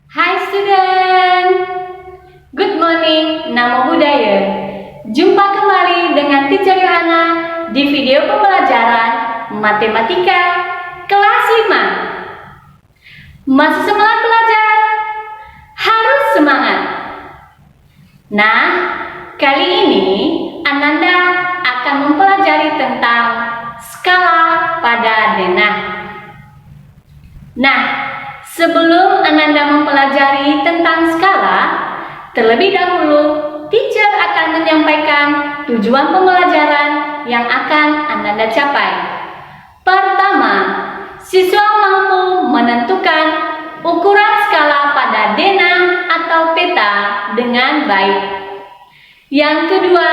Hai student, good morning, namo buddhaya. Jumpa kembali dengan Teacher Yohana di video pembelajaran Matematika kelas 5. Masih semangat belajar? Harus semangat. Nah, kali ini Ananda akan mempelajari tentang skala pada denah. Nah, sebelum Ananda mempelajari tentang skala, terlebih dahulu teacher akan menyampaikan tujuan pembelajaran yang akan Ananda capai. Pertama, siswa mampu menentukan ukuran skala pada denah atau peta dengan baik. Yang kedua,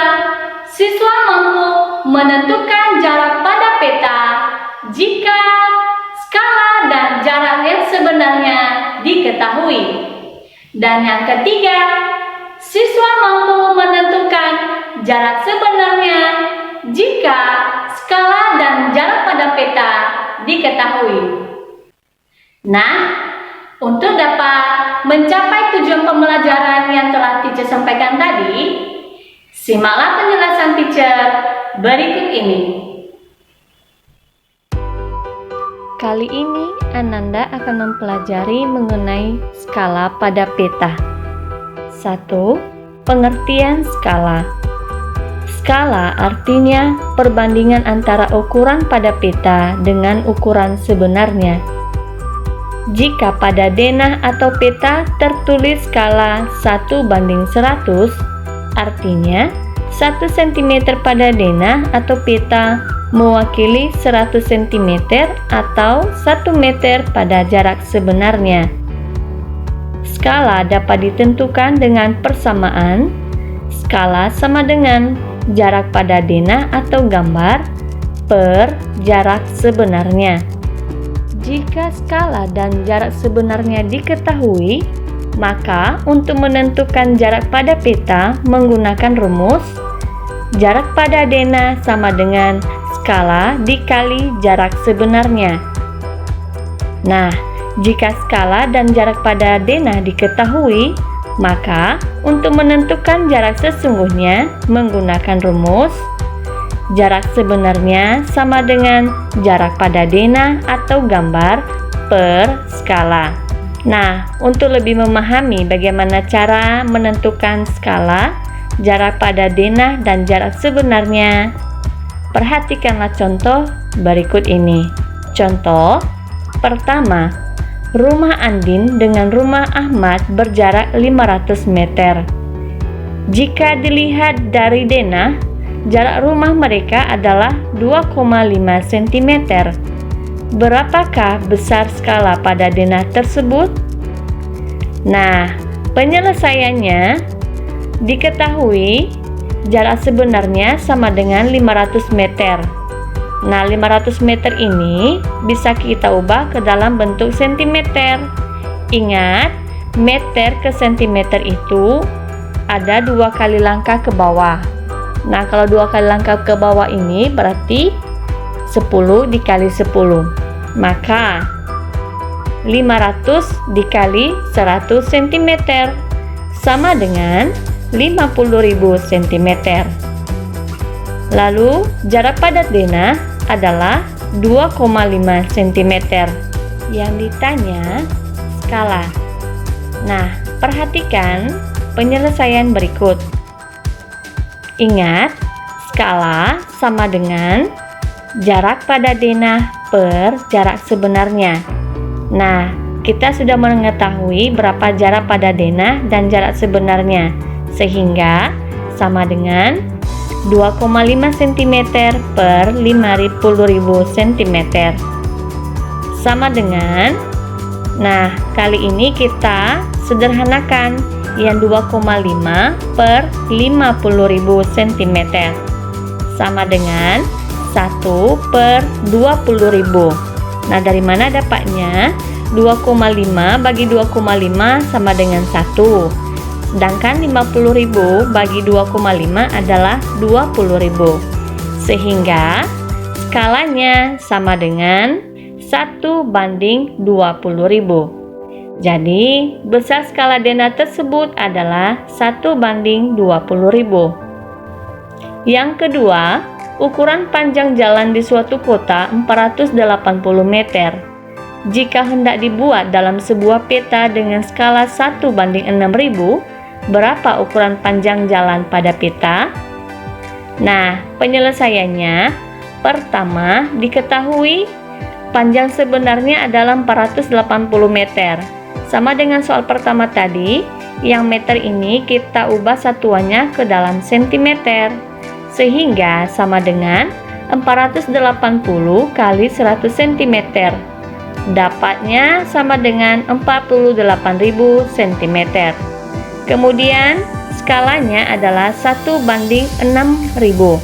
siswa mampu menentukan jarak pada peta jika skala dan jarak yang sebenarnya diketahui. Dan yang ketiga, siswa mampu menentukan jarak sebenarnya jika skala dan jarak pada peta diketahui. Nah, untuk dapat mencapai tujuan pembelajaran yang telah teacher sampaikan tadi, simaklah penjelasan teacher berikut ini. Kali ini Ananda akan mempelajari mengenai skala pada peta. 1. Pengertian skala. Skala artinya perbandingan antara ukuran pada peta dengan ukuran sebenarnya. Jika pada denah atau peta tertulis skala 1:100, artinya 1 cm pada denah atau peta mewakili 100 cm atau 1 meter pada jarak sebenarnya. Skala dapat ditentukan dengan persamaan skala sama dengan jarak pada denah atau gambar per jarak sebenarnya. Jika skala dan jarak sebenarnya diketahui, maka untuk menentukan jarak pada peta menggunakan rumus jarak pada denah sama dengan skala dikali jarak sebenarnya. Nah, jika skala dan jarak pada denah diketahui, maka untuk menentukan jarak sesungguhnya menggunakan rumus jarak sebenarnya sama dengan jarak pada denah atau gambar per skala. Nah, untuk lebih memahami bagaimana cara menentukan skala, jarak pada denah dan jarak sebenarnya, perhatikanlah contoh berikut ini. Contoh pertama, rumah Andin dengan rumah Ahmad berjarak 500 meter. Jika dilihat dari denah, jarak rumah mereka adalah 2,5 cm. Berapakah besar skala pada denah tersebut? Nah, penyelesaiannya diketahui jarak sebenarnya sama dengan 500 meter. Nah, 500 meter ini bisa kita ubah ke dalam bentuk sentimeter. Ingat, meter ke sentimeter itu ada 2 kali langkah ke bawah. Nah, kalau 2 kali langkah ke bawah ini berarti 10 dikali 10. Maka 500 dikali 100 cm sama dengan 50.000 cm. Lalu jarak pada denah adalah 2,5 cm. Yang ditanya skala. Nah, perhatikan penyelesaian berikut. Ingat, skala sama dengan jarak pada denah per jarak sebenarnya. Nah, kita sudah mengetahui berapa jarak pada denah dan jarak sebenarnya, sehingga sama dengan 2,5 cm per 50.000 cm. Sama dengan, nah kali ini kita sederhanakan yang 2,5 per 50.000 cm. Sama dengan 1 per 20.000. Nah, dari mana dapatnya? 2,5 bagi 2,5 sama dengan 1. Sedangkan 50.000 bagi 2,5 adalah 20.000. Sehingga skalanya sama dengan 1:20.000. Jadi, besar skala denah tersebut adalah 1:20.000. Yang kedua, ukuran panjang jalan di suatu kota 480 meter. Jika hendak dibuat dalam sebuah peta dengan skala 1:6000, berapa ukuran panjang jalan pada peta? Nah, penyelesaiannya, pertama diketahui panjang sebenarnya adalah 480 meter. Sama dengan soal pertama tadi, yang meter ini kita ubah satuannya ke dalam sentimeter, sehingga sama dengan 480 kali 100 cm. Dapatnya sama dengan 48.000 cm. Kemudian skalanya adalah 1:6000.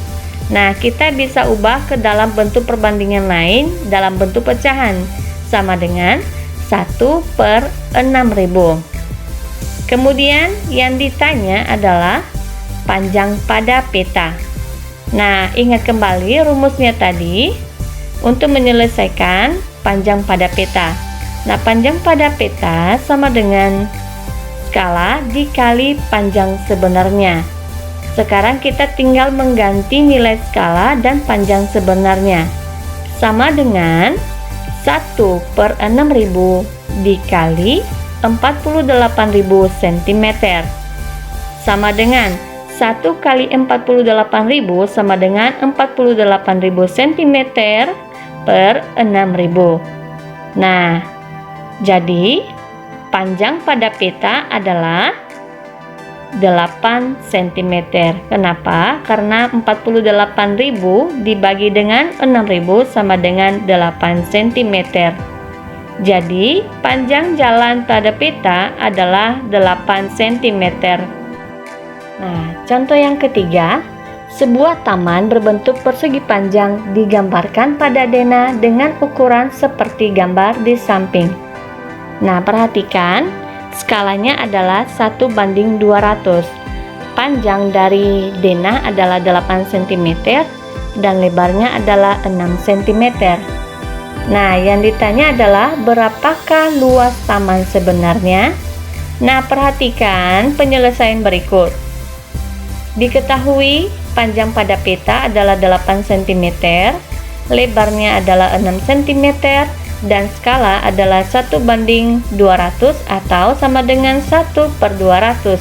Nah, kita bisa ubah ke dalam bentuk perbandingan lain dalam bentuk pecahan, sama dengan 1/6000. Kemudian yang ditanya adalah panjang pada peta. Nah, ingat kembali rumusnya tadi untuk menyelesaikan panjang pada peta. Nah, panjang pada peta sama dengan skala dikali panjang sebenarnya. Sekarang kita tinggal mengganti nilai skala dan panjang sebenarnya. Sama dengan 1/6000 dikali 48.000 cm. Sama dengan 1 kali 48.000 sama dengan 48.000 cm per 6.000. Nah, jadi panjang pada peta adalah 8 cm. Kenapa? Karena 48.000 dibagi dengan 6.000 sama dengan 8 cm. Jadi, panjang jalan pada peta adalah 8 cm. Nah, contoh yang ketiga, sebuah taman berbentuk persegi panjang digambarkan pada denah dengan ukuran seperti gambar di samping. Nah, perhatikan, skalanya adalah 1:200. Panjang dari denah adalah 8 cm dan lebarnya adalah 6 cm. Nah, yang ditanya adalah berapakah luas taman sebenarnya? Nah, perhatikan penyelesaian berikut. Diketahui panjang pada peta adalah 8 cm, lebarnya adalah 6 cm, dan skala adalah 1:200 atau sama dengan 1/200.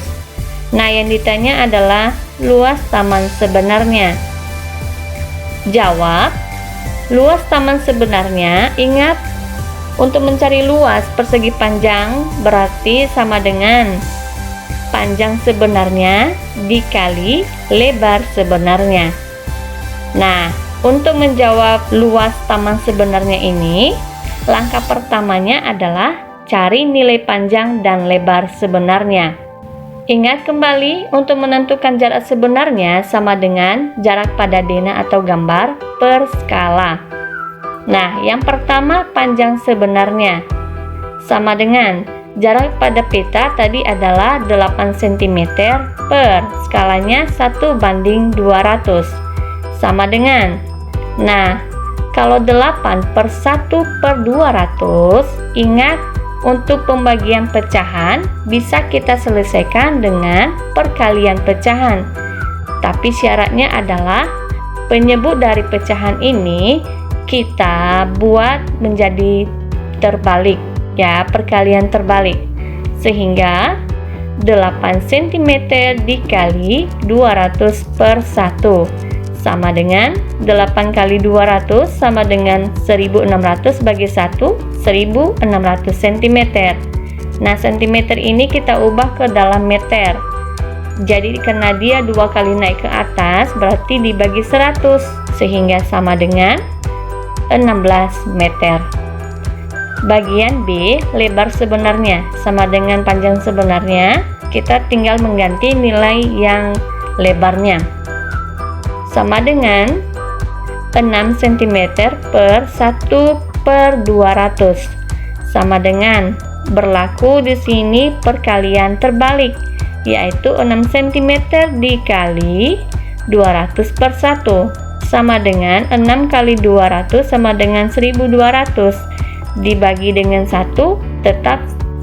Nah, yang ditanya adalah luas taman sebenarnya. Jawab, luas taman sebenarnya, ingat, untuk mencari luas persegi panjang berarti sama dengan panjang sebenarnya dikali lebar sebenarnya. Nah, untuk menjawab luas taman sebenarnya ini, langkah pertamanya adalah cari nilai panjang dan lebar sebenarnya. Ingat kembali, untuk menentukan jarak sebenarnya sama dengan jarak pada denah atau gambar per skala. Nah, yang pertama panjang sebenarnya sama dengan jarak pada peta tadi adalah 8 cm per skalanya 1:200 sama dengan, nah, kalau 8 per 1/200, ingat, untuk pembagian pecahan bisa kita selesaikan dengan perkalian pecahan. Tapi syaratnya adalah penyebut dari pecahan ini kita buat menjadi terbalik, ya, perkalian terbalik. Sehingga 8 cm dikali 200 per 1 sama dengan 8 kali 200 sama dengan 1600 bagi 1, 1600 cm. Nah, cm ini kita ubah ke dalam meter. Jadi karena dia 2 kali naik ke atas, berarti dibagi 100 sehingga sama dengan 16 meter. Bagian B, lebar sebenarnya sama dengan panjang sebenarnya. Kita tinggal mengganti nilai yang lebarnya. Sama dengan 6 cm per 1/200 sama dengan, berlaku di sini perkalian terbalik, yaitu 6 cm dikali 200 per 1 sama dengan 6 kali 200 sama dengan 1200 dibagi dengan 1 tetap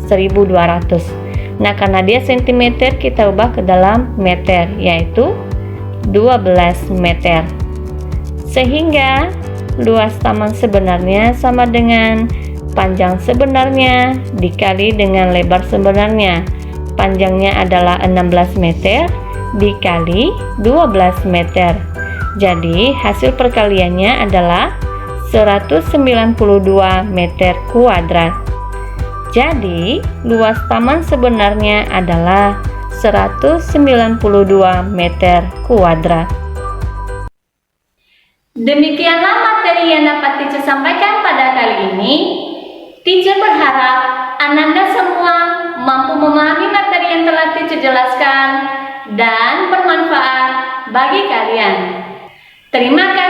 1200. Nah, karena dia cm, kita ubah ke dalam meter, yaitu 12 meter. Sehingga luas taman sebenarnya sama dengan panjang sebenarnya dikali dengan lebar sebenarnya. Panjangnya adalah 16 meter dikali 12 meter. Jadi hasil perkaliannya adalah 192 meter kuadrat. Jadi luas taman sebenarnya adalah 192 meter kuadrat. Demikianlah materi yang dapat teacher sampaikan pada kali ini. Teacher berharap Ananda semua mampu memahami materi yang telah teacher jelaskan dan bermanfaat bagi kalian. Terima kasih.